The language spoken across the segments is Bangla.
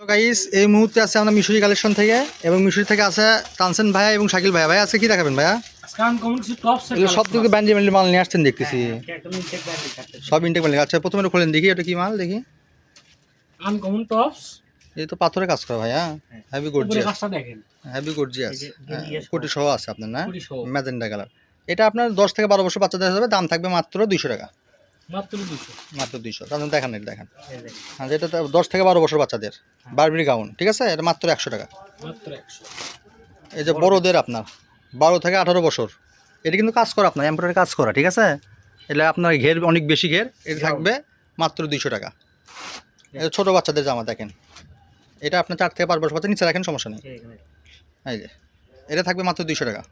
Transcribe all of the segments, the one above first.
তো গাইস এই মুহূর্তে আছে আমরা মিশরি কালেকশন থেকে এবং মিশরি থেকে আছে তানসেন ভাইয়া এবং শাকিল ভাইয়া। ভাইয়া আজকে কি দেখাবেন ভাইয়া? এগুলো সব থেকে ব্যান্ডি ব্যান্ডি মাল নিয়ে আসছেন দেখতেছি, সব ইনটেক ব্যান্ডি। আচ্ছা প্রথমে খোলেন দেখি এটা কি মাল দেখি। আনকমন টপস, এই তো পাথরে কাজ করা ভাইয়া, হেভি গর্জিয়াস, হেভি গর্জিয়াস, কোটি সহ আছে আপনার না, ম্যাজেন্ডা কালার। এটা আপনার 10 থেকে 12 বছর বাচ্চাদের হবে, দাম থাকবে মাত্র 200 টাকা, মাত্র 200। তাহলে দেখান এটা দেখেন, হ্যাঁ যেটা 10 থেকে 12 বছর বাচ্চাদের বারবি গাউন, ঠিক আছে, এটা মাত্র 100 টাকা। এই যে বড়দের আপনার 12 থেকে 18 বছর, এটা কিন্তু কাজ করা আপনার এমব্রয়ডারি কাজ করা, ঠিক আছে। এটা আপনার ঘের অনেক বেশি ঘের, এটা থাকবে মাত্র 200 টাকা। এটা ছোটো বাচ্চাদের জামা দেখেন, এটা আপনার 4 থেকে 5 বছর বাচ্চা নিচে রাখেন, সমস্যা নেই। এই যে এটা থাকবে মাত্র 200 টাকা,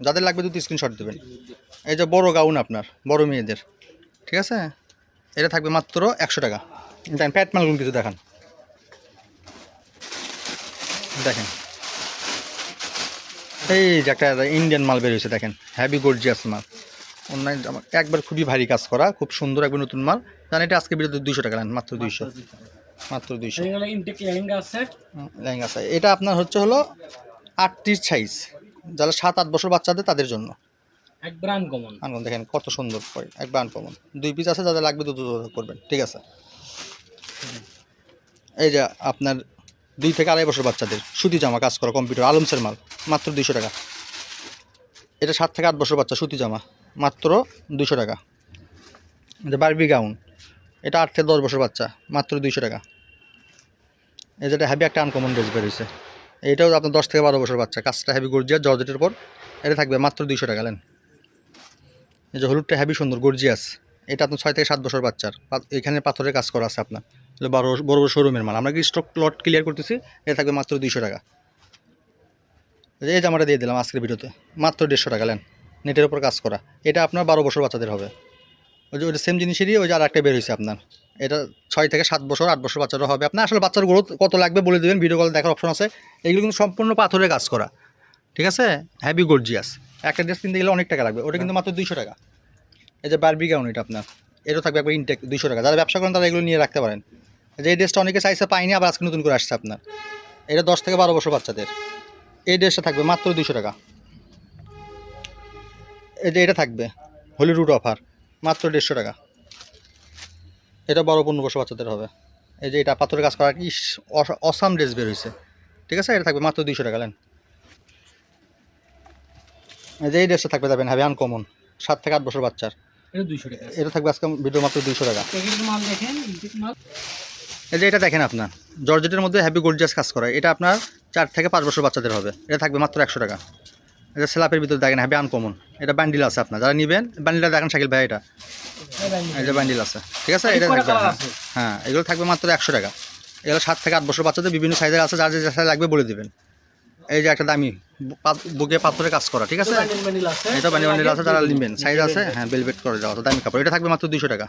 যাদের লাগবে 2 স্ক্রিনশট দেবেন। এই যে বড় গাউন আপনার বড় মেয়েদের, ঠিক আছে, এটা থাকবে মাত্র 100 টাকা। দেখেন প্যাট মালগুলো কিছু দেখান, দেখেন এই যে একটা ইন্ডিয়ান মাল বের হয়েছে দেখেন, হ্যাভি গর্জিয়াস মাল, অনলাইন একবার খুবই ভারী কাজ করা, খুব সুন্দর একবার নতুন মাল। জানেন এটা আজকে বিরুদ্ধে 200 টাকা নেন, মাত্র 200, মাত্র 200। লেহেঙ্গা আছে, এটা আপনার হলো 38 সাইজ, যারা 7-8 বছর বাচ্চাদের তাদের জন্য একবার আনকমন। দেখেন কত সুন্দর, একবার আনকমন 2 পিস আছে, যাদের লাগবে দুটো করবেন, ঠিক আছে। এই যে আপনার 2 থেকে 2.5 বছর বাচ্চাদের সুতি জামা কাজ করা কম্পিউটার আলমসের মাল, মাত্র 200 টাকা। এটা 7 থেকে 8 বছর বাচ্চা সুতি জামা, মাত্র 200 টাকা। এটা বারবি গাউন, এটা 8 থেকে 10 বছর বাচ্চা, মাত্র 200 টাকা। এই যেটা হ্যাভি একটা আনকমন ড্রেস বেরিয়েছে, এইটাও আপনার 10 থেকে 12 বছর বাচ্চা, কাজটা হ্যাভি গর্জিয়াস জর্জেটের উপর, এটা থাকবে মাত্র 200 টাকা। নেন এই যে হলুদটা হ্যাভি সুন্দর গর্জিয়াস, এটা আপনার 6 থেকে 7 বছর বাচ্চার, এখানে পাথরের কাজ করা আছে আপনার, বড় বড় শোরুমের মাল, আমরা কি স্টক লট ক্লিয়ার করতেছি। এটা থাকবে মাত্র 200 টাকা। এই জামাটা দিয়ে দিলাম আজকের ভিডিওতে, মাত্র 150 টাকা। নেন নেটের উপর কাজ করা, এটা আপনার 12 বছর বাচ্চাদের হবে। ওই যে সেম জিনিসেরই ওই যে আর একটা বের হয়েছে আপনার, এটা 6 থেকে 7 বছর 8 বছর বাচ্চারা হবে। আপনার আসলে বাচ্চার গ্রোথ কত লাগবে বলে দেবেন, ভিডিও কল দেখার অপশন আছে। এগুলো কিন্তু সম্পূর্ণ পাথরের কাজ করা, ঠিক আছে, হ্যাভি গর্জিয়াস। একটা ড্রেস কিনতে গেলে অনেক টাকা লাগবে, ওটা কিন্তু মাত্র 200 টাকা। এই যে বারবি গাউন, এটা আপনার এটাও থাকবে একবার ইনটেক 200 টাকা। যারা ব্যবসা করেন তারা এগুলো নিয়ে রাখতে পারেন। যে এই ড্রেসটা অনেকে চাইছে পাইনি, আবার আজকে নতুন করে আসছে আপনার, এটা 10 থেকে 12 বছর বাচ্চাদের। এই ড্রেসটা থাকবে মাত্র 200 টাকা। এই যে এটা থাকবে হলিউড অফার, মাত্র 150 টাকা। এটা 12-15 বছর বাচ্চাদের হবে। এই যে এটা পাথরের কাজ করা, কি অসাম ড্রেস বের হয়েছে, ঠিক আছে, এটা থাকবে মাত্র 200 টাকা। নেন এই যে এই ড্রেসটা থাকবে, যাবেন হ্যাভি আনকমন 7 থেকে 8 বছর বাচ্চার, এটা থাকবে আজকে ভিডিও মাত্র 200 টাকা। এই যে এটা দেখেন আপনার জর্জেটের মধ্যে হ্যাভি গর্জিয়াস কাজ করা, এটা আপনার 4 থেকে 5 বছর বাচ্চাদের হবে, এটা থাকবে মাত্র 100 টাকা। এটা স্ল্যাপের ভিতরে দেখেন হ্যাভি আনকমন, এটা ব্যান্ডিল আছে আপনার, যারা নেবেন ব্যান্ডিলটা দেখেন শাকিল ভাই, এটা এই যে ব্যান্ডিল আছে, ঠিক আছে, এটা থাকবে, হ্যাঁ এগুলো থাকবে মাত্র 100 টাকা। এগুলো 7 থেকে 8 বছর বাচ্চাদের বিভিন্ন সাইজের আছে, যার যে সাইজ লাগবে বলে দেবেন। এই যে একটা দামি বুকে পাথরে কাজ করা, ঠিক আছে, এটা ব্যান্ডিল আছে, যারা নেবেন সাইজ আছে, হ্যাঁ বেলভেট করে দেওয়া আছে, দামি কাপড়, এটা থাকবে মাত্র 200 টাকা।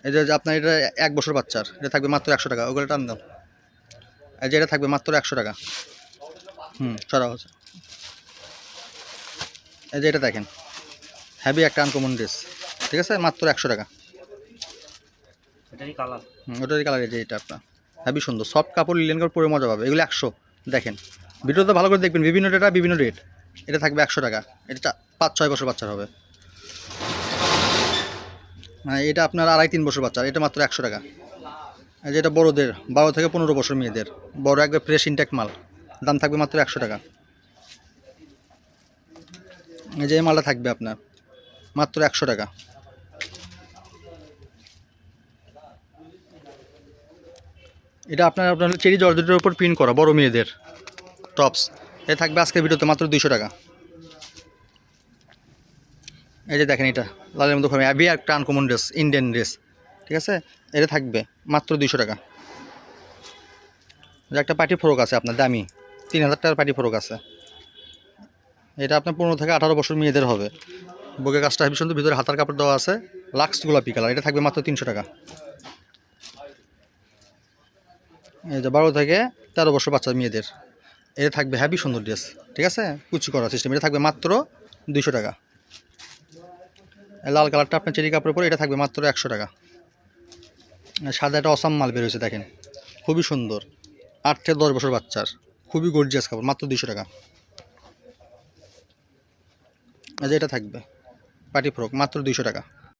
এই যে আপনার এটা 1 বছর বাচ্চার, এটা থাকবে মাত্র 100 টাকা। ওগুলো টান দাও, এই যে এটা থাকবে মাত্র 100 টাকা। সরা হচ্ছে। এই যে এটা দেখেন হ্যাভি একটা আনকমন ড্রেস, ঠিক আছে, মাত্র 100 টাকা। ওটারই কালার, এই যে এটা আপনার হ্যাভি সুন্দর সফট কাপড়, লিলেন কাপড় পরে মজা পাবে। এগুলো 100, দেখেন ভিডিওতে ভালো করে দেখবেন, বিভিন্ন ডেটা বিভিন্ন রেট। এটা থাকবে 100 টাকা, এটা 5-6 বছর বাচ্চার হবে। হ্যাঁ এটা আপনার 2.5-3 বছর বাচ্চার, এটা মাত্র 100 টাকা। এই যে এটা বড়োদের 12 থেকে 15 বছর মেয়েদের, বড় একবার ফ্রেশ ইনটেক মাল, দাম থাকবে মাত্র 100 টাকা। এই যে এই মালটা থাকবে আপনার মাত্র 100 টাকা। এটা আপনার চেরি জর্জেটের উপর প্রিন্ট করা বড় মেয়েদের টপস, এটা থাকবে আজকের ভিডিওতে মাত্র 200 টাকা। এই যে দেখেন এটা লালের মধ্যে হ্যাভি একটা আনকমন ড্রেস, ইন্ডিয়ান ড্রেস, ঠিক আছে, এটা থাকবে মাত্র 200 টাকা। যে একটা পার্টি ফ্রক আছে আপনার, দামি 3000 টাকার পার্টি ফ্রক আছে, এটা আপনার 15 থেকে 18 বছর মেয়েদের হবে। বুকে কাজটা হেভি সুন্দর, ভিতরে হাতার কাপড় দেওয়া আছে, লাক্স গোলাপি কালার, এটা থাকবে মাত্র 300 টাকা। এই যে 12 থেকে 13 বছর বাচ্চা মেয়েদের, এটা থাকবে হ্যাভি সুন্দর ড্রেস, ঠিক আছে, কুচি করা সিস্টেম, এটা থাকবে মাত্র 200 টাকা। লাল কালারটা আপনার চেরি কাপড়ের উপর, এটা থাকবে মাত্র 100 টাকা। সাদা একটা অসাম মাল বের হয়েছে দেখেন, খুবই সুন্দর, 8 থেকে 10 বছর বাচ্চার, খুবই গর্জিয়াস কাপড়, মাত্র 200 টাকা। এই যে এটা থাকবে পার্টি ফ্রক, মাত্র 200 টাকা।